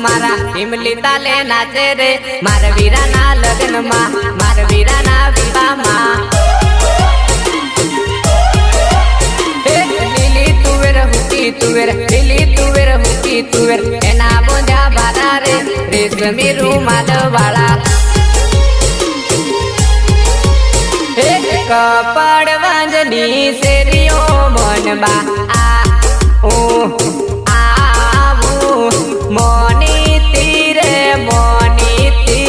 मारा इमली ताले नाचे रे मार वीरा ना लगन मा मार वीरा ना विवाह मा लीली तुवेर हुकी तुवेर लीली तुवेर हुकी तुवेर एना बोंजा बाला रे रेशमी रुमाल वाला कपड़ वंजनी सेरियो मनबा आ ओ मोनीती रे मोनीती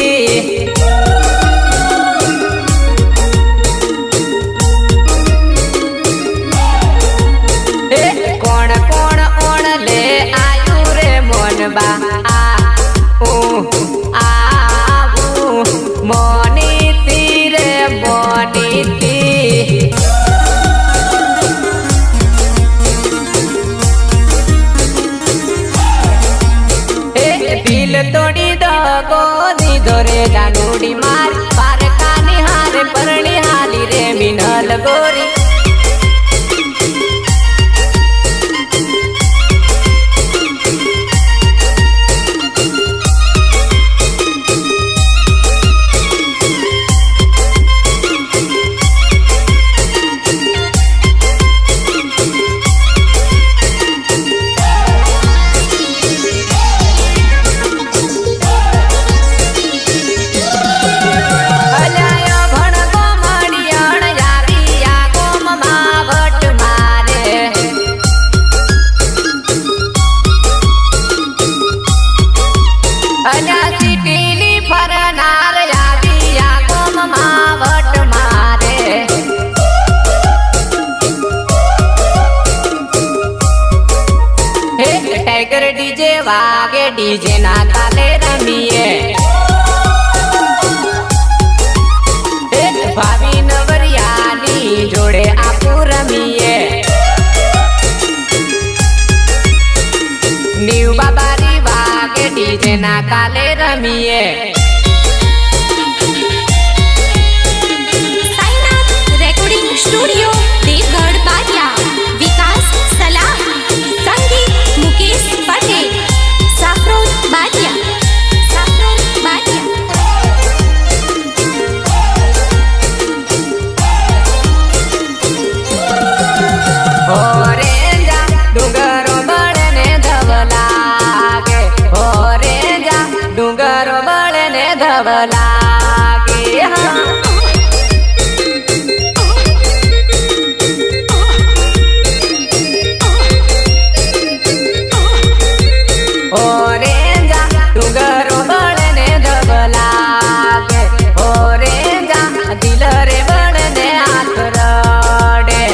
कौन कौन ओण ले आयु रे मोनबा आ ओ आबू मोनीती रे मोनीती दिल तोड़ी दो गोदी दोरे जानूडी मार पार कानी हारे परणी हाली रे मिनल गोरी टाइगर डीजे वागे डीजे ना ताले रमिए भाभी नवरियानी जोड़े आपू रमिए न्यू बाबारी वागे डीजे ना ताले रमिए रेकॉर्डिंग स्टूडियो देवगढ़ बारिया विकास सलाह संगीत मुकेश पटेल साफरोज बारिया ओरेंजा डूंगरो बड़ने धवलागे ओरेंजा डूंगरो बड़ने धवलागे हाँ ओरेंजा डूंगरो बड़ने धवलागे ओरेंजा दिल रे बड़ने हाथ रड़े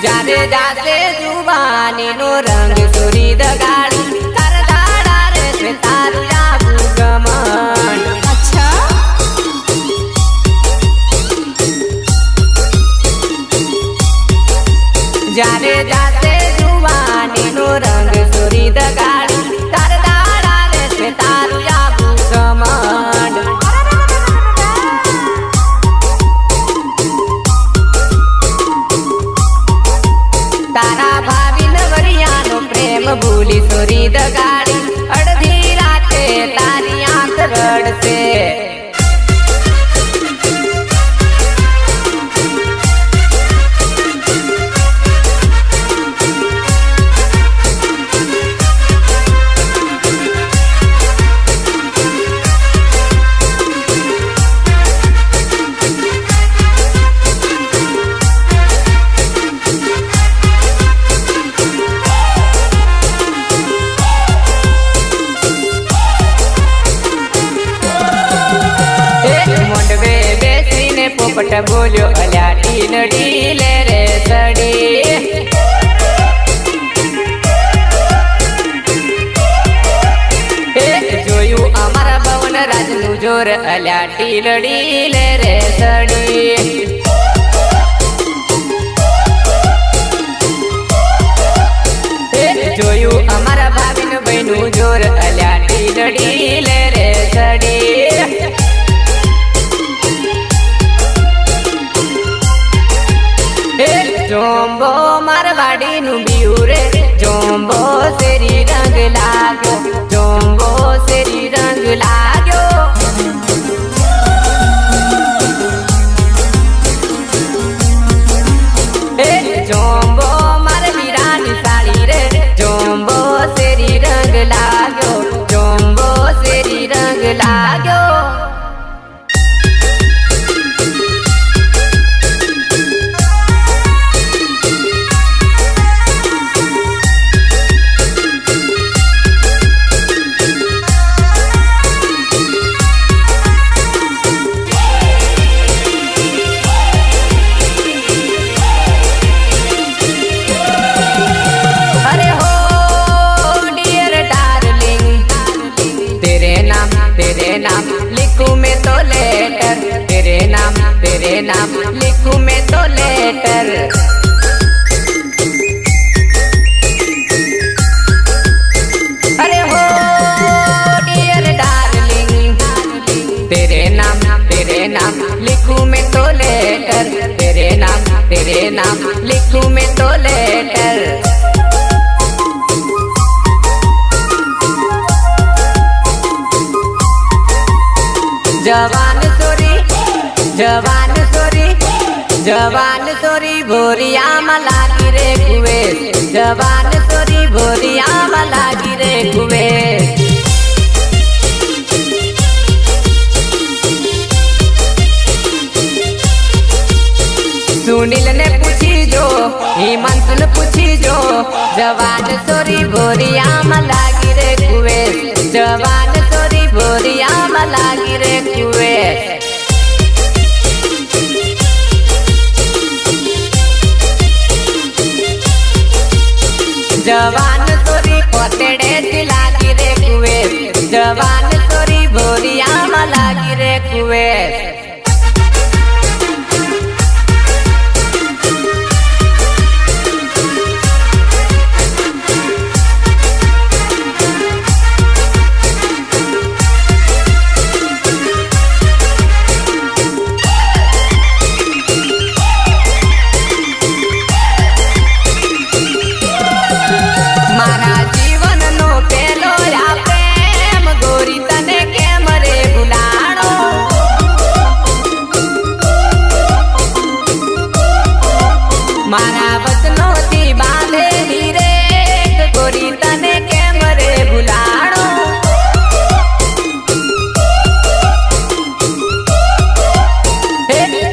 जाने जाते जुबानी नो रंग सुरी दगाड़ी तार दाड़ा रे से तारू जाबू गमन अच्छा जाने जाते जुबानी नो रंग सुरी दगाड़ी तार दाड़ा रे से तारू जाबू गमन तारा भाभी नवरियानो प्रेम भूली सोरी दगाड़ी अड़धी राते तारी आंख रड़ से पोपट बोलो अल्या टीन डीले रे જોર અલ્યા ટીલડી લે રે સડી જોયું અમારા ભાભીનું બહેનું જોર અલ્યા ટીલડી લે રે સડી જોમ્બો મારવાડીનું બીયું રે જોમ્બો શેરી રંગ લાગ્યો જોમ્બો શેરી રંગ લાગ્યો જોમ્બો મારે વીરાની સાડી રે જોમ્બો શેરી રંગ લાગ્યો જોમ્બો શેરી રંગ લાગ્યો तेरे नाम लिखूं मैं तो लेटर अरे हो डियर डार्लिंग तेरे नाम लिखूं मैं तो लेटर तेरे नाम लिखूं मैं तो लेटर जवान सोरी भोरिया लागी रे कुए जवान सोरी भोरिया लागी रे कुए सुनील ने पूछी जो हिमांशु ने पूछी जो जवान सोरी भोरिया लागी रे कुए जवान सोरी भोरिया लागी रे कुए जवान सोरी कोतेड़े लागी रे कुए जवान सोरी भोरिया लागी रे कुए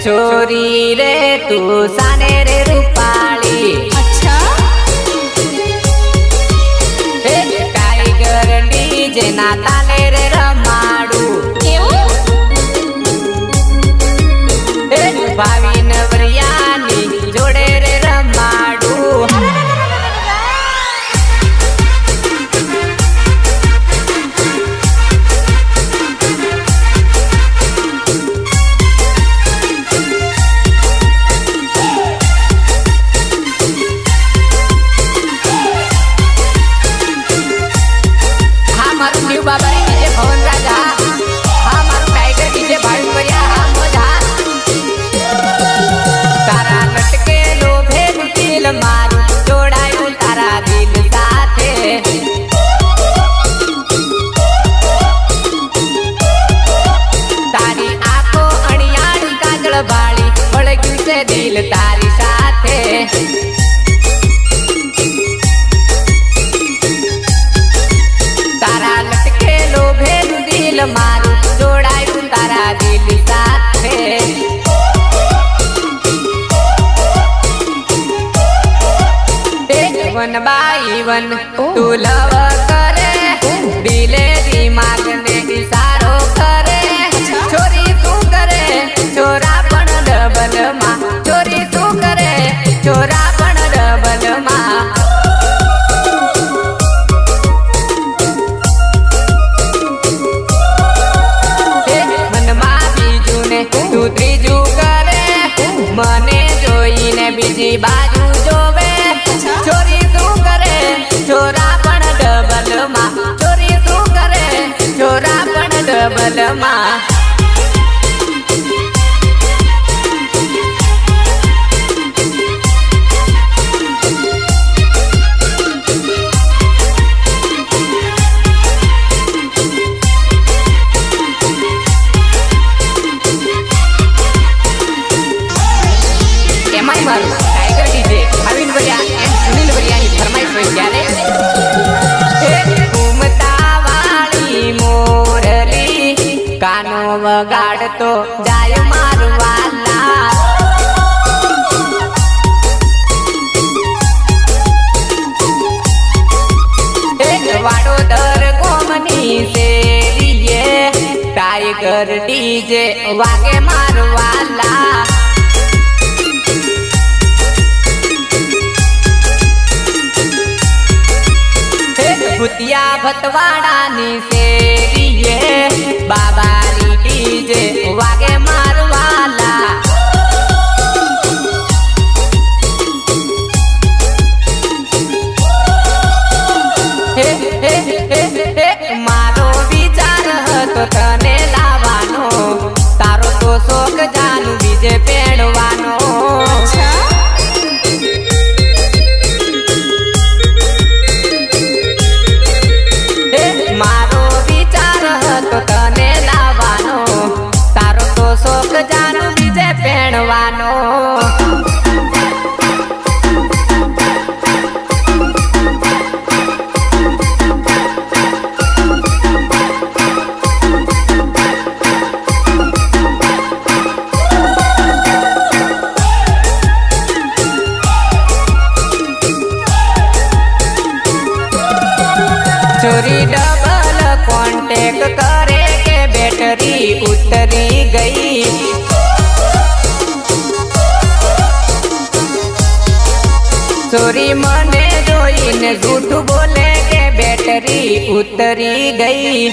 छोरी रे तू साने रे रूपाली अच्छा टाइगर डीजे ना ताले रे रमाडू भावी नवरियानी जोड़े रे रमाडू बाबा डीजे भवन राजा हमार टाइगर डीजे भाई भैया हम मोजा तारा लटके लोभे दिल मारू जोड़ायू तारा दिल साथे तारी आंखों अणियाड़ी काजल बाड़ी पड़ग्यू से दिल तारी साथे मारू जोड़ायू तारा दिल साथे वन बाई वन तू लव करे दिले दिमाग ने इशारो करे छोरी तू करे छोरा पण डबल मा छोरी तू करे छोरा पण डबल मा બીજી બાજુ જોવે ચોરી શું કરે ચોરા પણ ડબલ માં ચોરી શું કરે ચોરા પણ ડબલ માં टाइगर डीजे अविन बरिया एंड सुनील बरिया की फरमाइश हुई क्यारे घूमता वाली मोरली कानो वगाड़ तो जाय मारवाला वाडोदर गोमनी से लिए टाइगर डीजे वागे मारवाला भुतिया भतवाड़ा नी सेरिये बाबारी डीजे वागे मारवाला हे हे हे हे मारो विचार तो तने लावानो तारो तो शोक जानू बीजे पेड़वानो मारो विचार तो तने लावानो तारो तो शोक जानू बीजे पेणवानो चोरी डबल कांटेक्ट करे के बैटरी उतरी गई चोरी मने जोईने झूठ बोले के बैटरी उतरी गई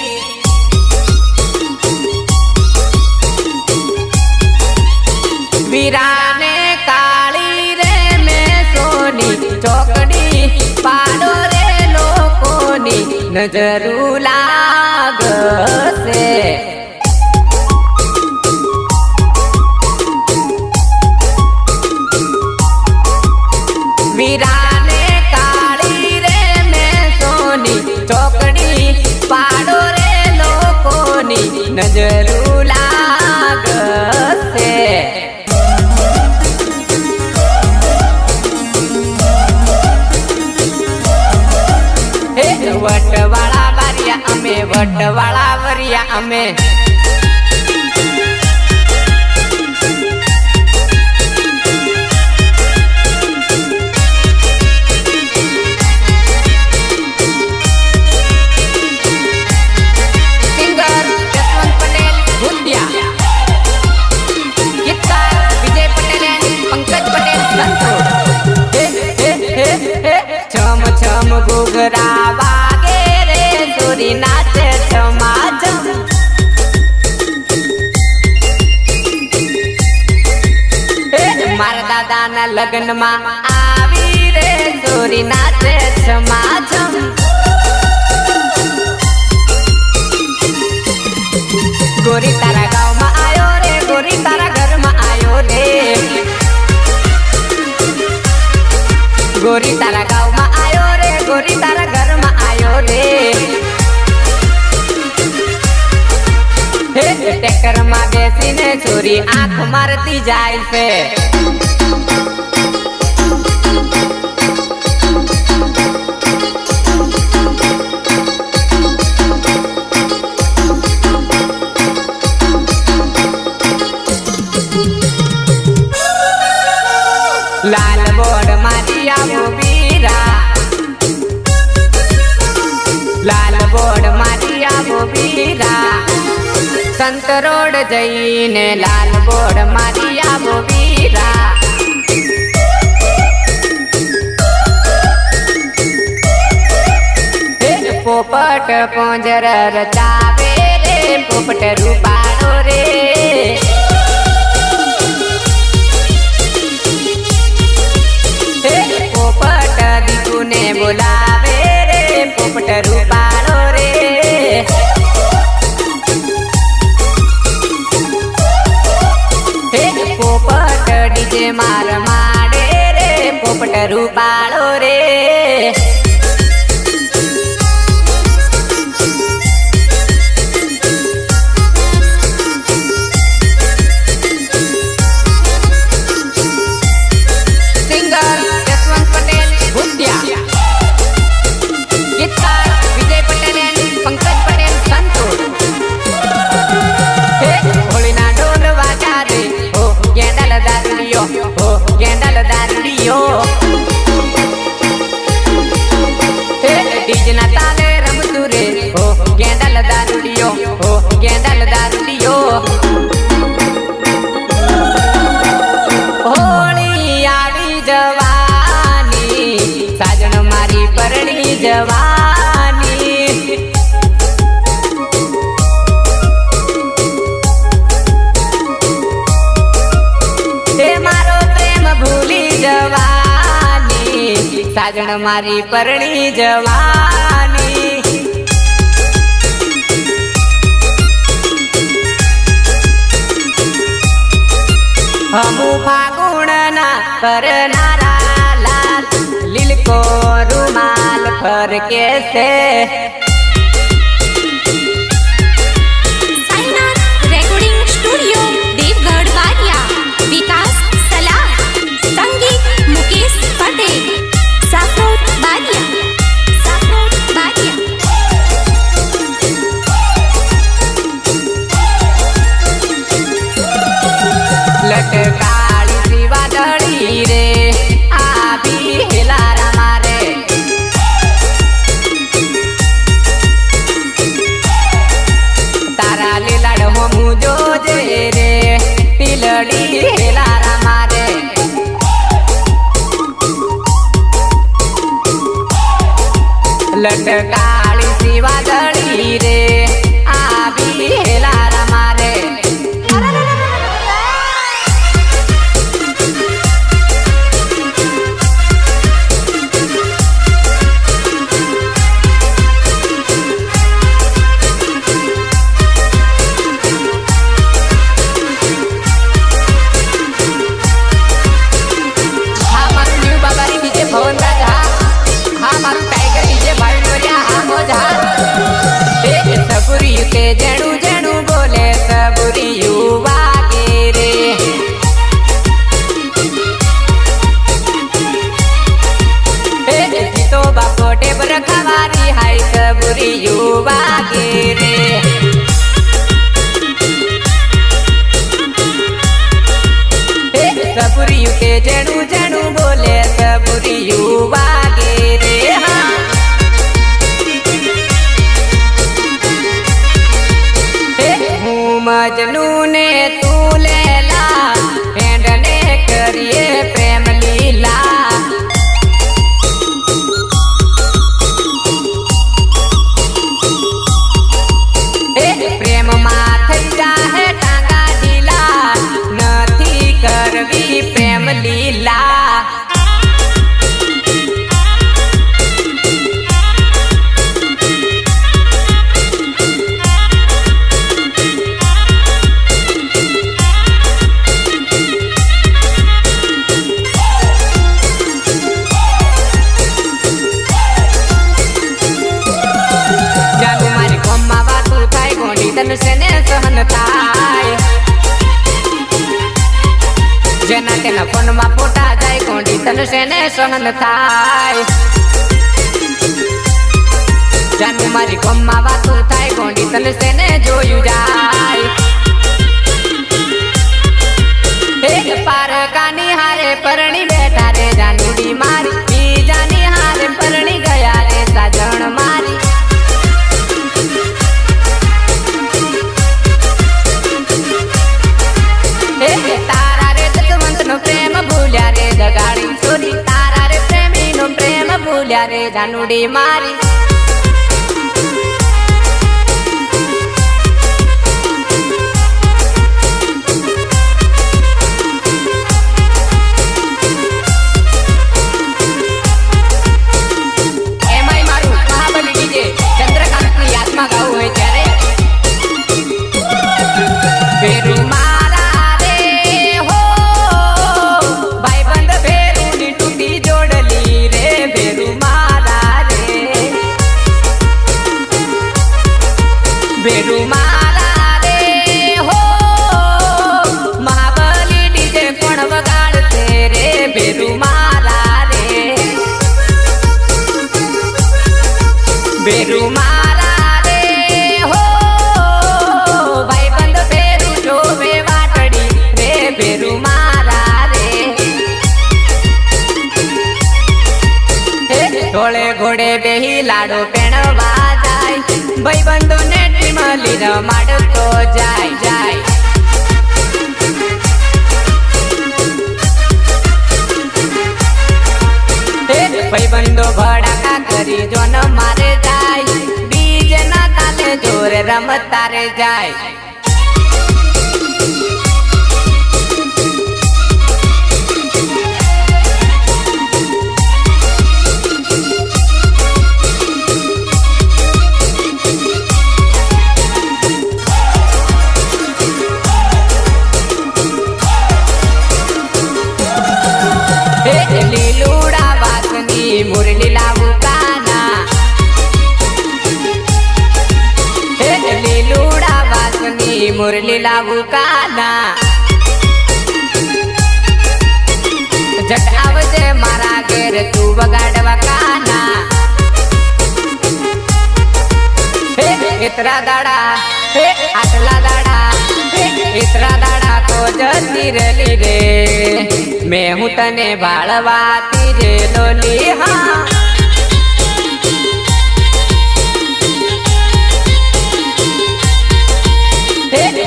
वीराने काली रे में सोनी चौकड़ी पाड़ो रे लोकोनी नजरू लाग से वीराने काली रे में सोनी चौकड़ी पाड़ो रे लोकोनी नजरू लाग से वटवाड़ा बारिया अमे वटवाड़ा वरिया अमे सिंगर जसवंत पटेल भूतिया गीतकार विजय पटेल पंकज पटेल संतोष छम छम घुघरा वागे रे चोरी नाचे छमाछम मारा दादा ना लग्न मा आवी रे चोरी नाचे छमाछम गोरी तारा गाँव में आयो रे गोरी तारा घर में आयो रे गोरी तारा गाँव में आयो रे गोरी तारा घर में आयो रे ट्रैक्टर में बेसी ने चोरी आंख मारती जाए से लाल बोर्ड मारिया वो बीरा लाल बोर्ड मारिया वो बीरा संत रोड जईने लाल बोर्ड मारिया वो बीरा पोपट पोंजर रचावे रे पोपट रूपारो रे वच्चे मार माडे रे पोपट रूपाळो रे डीजना ताले रमतु रे हो गेंडल दारुडियो हो गेंडल दारुडियो होली आवी जवानी साजन मारी परणी जवानी हे मारो प्रेम भूली जवानी साजन मारी परणी जवानी हमू फागुणना करनारा लाल लीलको रुमाल फर कैसे रेकॉर्डिंग स्टूडियो देवगढ़ बारिया विकास सलाह संगीत मुकेश पटेल साफरोद बारिया लटकाली सी वादड़ी रे आभी हिलारा मारे तारा लीलाड़ हो मुझो जे रे पिलड़ी हिलारा मारे लटकाली सी वादड़ी रे आभी हिलारा मारे के जणु जणु बोले सबुरी युवा के रे तो बापोटे पर खवारी हाय सबुरी युवा के रे सबुरी के जणु जणु बोले सबुरी युवा के रे मजनू ने तू लेला हेंडने करिए प्रेम लीला प्रेम माथई जाहे टांगा ढीला नथी करवी प्रेम लीला सेने सहन थाय जेना तेना फोन में फोटा जाय कोंडी तन सेने सहन थाय जानू मारी कोम्मा वातु थाय कोंडी तन सेने जोयु जाय एक पार कानी हारे परणी बैठा रे जानूडी मारी ई जानी हारे परणी गया रे साजण मारी तारा रे जसवंत नो प्रेम भूल्या रे जगाड़ी चोरी तारा रे प्रेमी नो प्रेम भूल्या रे जानूडी मारी एमाई मारू महाबली डीजे चंद्रकांत की आत्मा गाऊ है त्यारे फेरू मारा रे हो घोड़े बेही लाडो पेणवा जाय भाईबंधो ने टीमली रमाडतो जाय जाय भाईबंधो भड़ाका करी जोन मारे जाय डीजे ना ताले जोर रमता रे जाय लीलूड़ा वासनी मुरली लावू काना लीलूड़ा वासनी मुरली लावू काना जट आवजे मारा घेर तू वगाडवा काना इतरा दाड़ा आटला दाड़ा इतरा दाड़ा को जती रली रे मैं हूँ तने बाळवाती रे लोली हाँ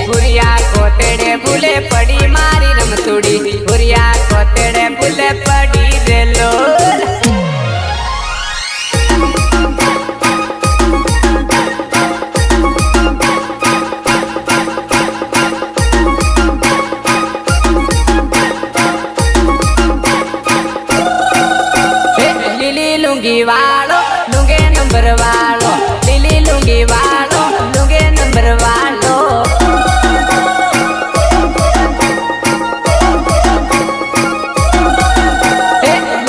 भुरिया को तेड़े भूले पड़ी मारी रमतुड़ी भुरिया को तेड़े भूले पड़ी रे लोल लुंगी वालो लुंगे नंबर वालो लिली लुंगी वालो लुंगे नंबर वालो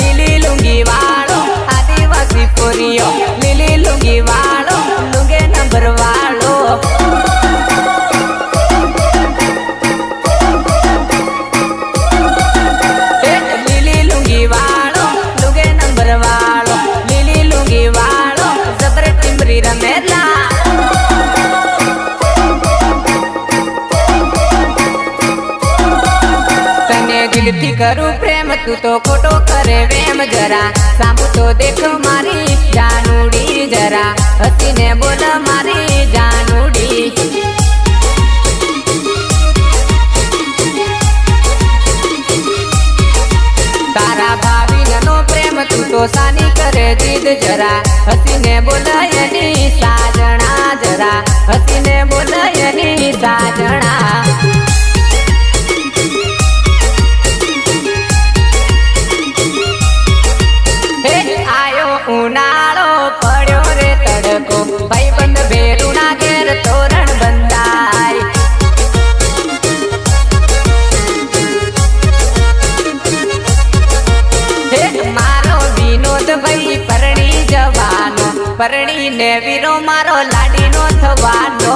लिली लुंगी वालो आदिवासी पुरियो लिली लुंगी वालो लुंगे नंबर वालो लिली लुंगी वालो लुंगे नंबर वालो वालो जबर टिमरी रमेला तने दिलथी करू प्रेम तू तो खोटो करे वेम जरा सांभू तो देख मारी जानूड़ी जरा हसी ने बोल मारी जानूड़ी तारा भाभी नो प्रेम तू तो सानी करे जिद जरा हसी ने बोलयनी साजना जरा हसी ने बोलयनी साजना आयो उनाळो पड्यो रे तड़को भाईबंध बेरूना घेर तोरण बंधाय मारो विनोद भाई परणी जवानो परणी ने वीरो मारो लाडी नो थवानो